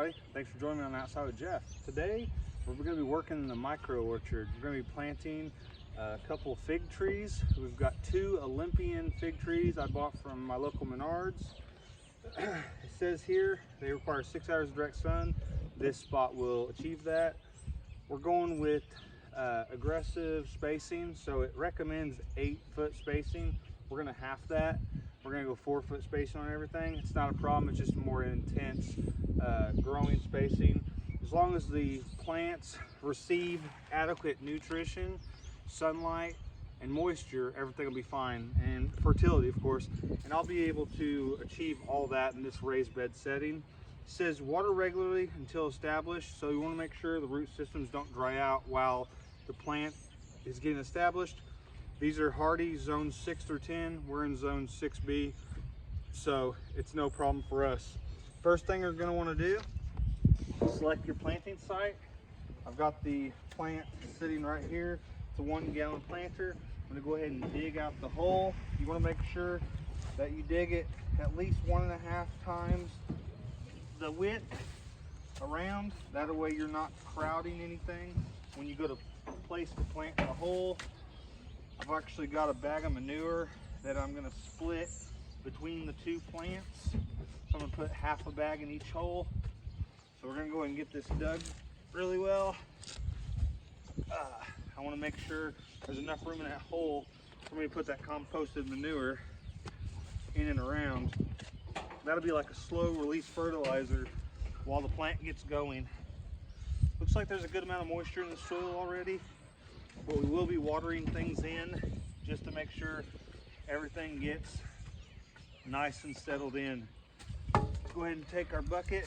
everybody. Thanks for joining me on Outside with Jeff. Today, we're going to be working in the micro orchard. We're going to be planting a couple fig trees. We've got 2 Olympian fig trees I bought from my local Menards. It says here they require 6 hours of direct sun. This spot will achieve that. We're going with aggressive spacing, so it recommends 8-foot spacing. We're going to half that. We're going to go 4-foot spacing on everything. It's not a problem, it's just more intense growing spacing. As long as the plants receive adequate nutrition, sunlight, and moisture, everything will be fine, and fertility, of course. And I'll be able to achieve all that in this raised bed setting. It says water regularly until established, so you want to make sure the root systems don't dry out while the plant is getting established. These are hardy zones 6 through 10. We're in zone 6B, so it's no problem for us. First thing you're going to want to do, select your planting site. I've got the plant sitting right here. It's a 1-gallon planter. I'm going to go ahead and dig out the hole. You want to make sure that you dig it at least 1.5 times the width around. That way you're not crowding anything when you go to place the plant in the hole. I've actually got a bag of manure that I'm going to split between the 2 plants. So I'm going to put half a bag in each hole. So we're going to go ahead and get this dug really well. I want to make sure there's enough room in that hole for me to put that composted manure in and around. That'll be like a slow release fertilizer while the plant gets going. Looks like there's a good amount of moisture in the soil already, but we will be watering things in just to make sure everything gets nice and settled in. Go ahead and take our bucket,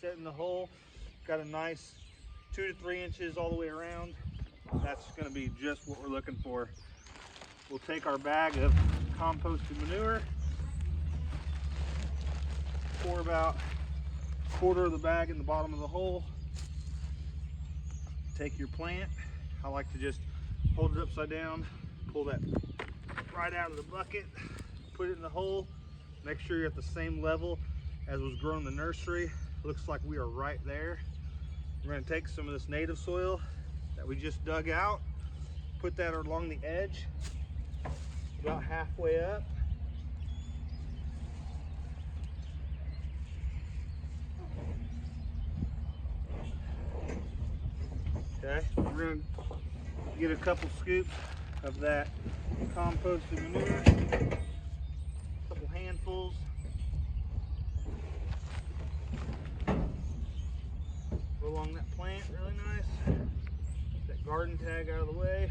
set in the hole. Got a nice 2 to 3 inches all the way around. That's going to be just what we're looking for. We'll take our bag of composted manure, pour about 1/4 of the bag in the bottom of the hole. Take your plant. I like to just hold it upside down, pull that right out of the bucket, put it in the hole. Make sure you're at the same level as was grown in the nursery. Looks like we are right there. We're going to take some of this native soil that we just dug out, put that along the edge, about halfway up. Okay, we're going to get a couple scoops of that composted manure, a couple handfuls. Go along that plant really nice. Get that garden tag out of the way.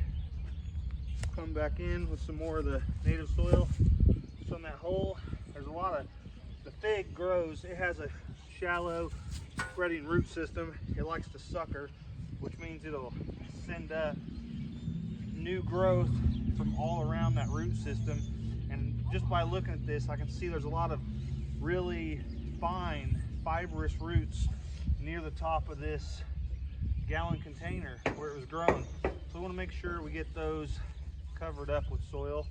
Come back in with some more of the native soil. Just on that hole, there's a lot of, the fig grows, it has a shallow spreading root system. It likes to sucker, which means it'll send up new growth from all around that root system. And just by looking at this, I can see there's a lot of really fine fibrous roots near the top of this gallon container where it was grown. So we want to make sure we get those covered up with soil.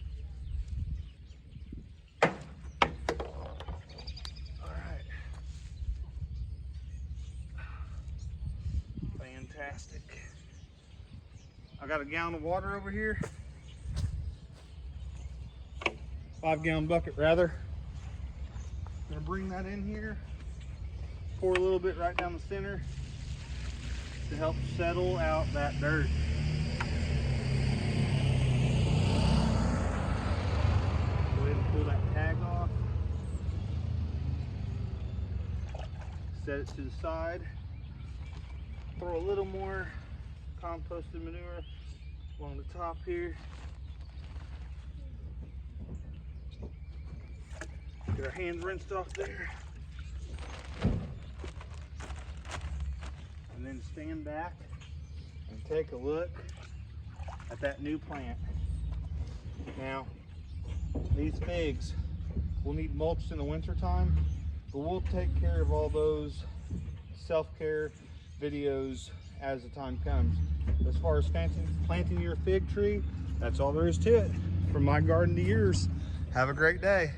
All right. Fantastic. I got a gallon of water over here. 5-gallon bucket rather. I'm gonna bring that in here. Pour a little bit right down the center to help settle out that dirt. Go ahead and pull that tag off. Set it to the side. Throw a little more composted manure along the top here. Get our hands rinsed off there. And then stand back and take a look at that new plant. Now, these figs will need mulched in the winter time, but we'll take care of all those self-care videos as the time comes. As far as planting your fig tree, that's all there is to it. From my garden to yours. Have a great day.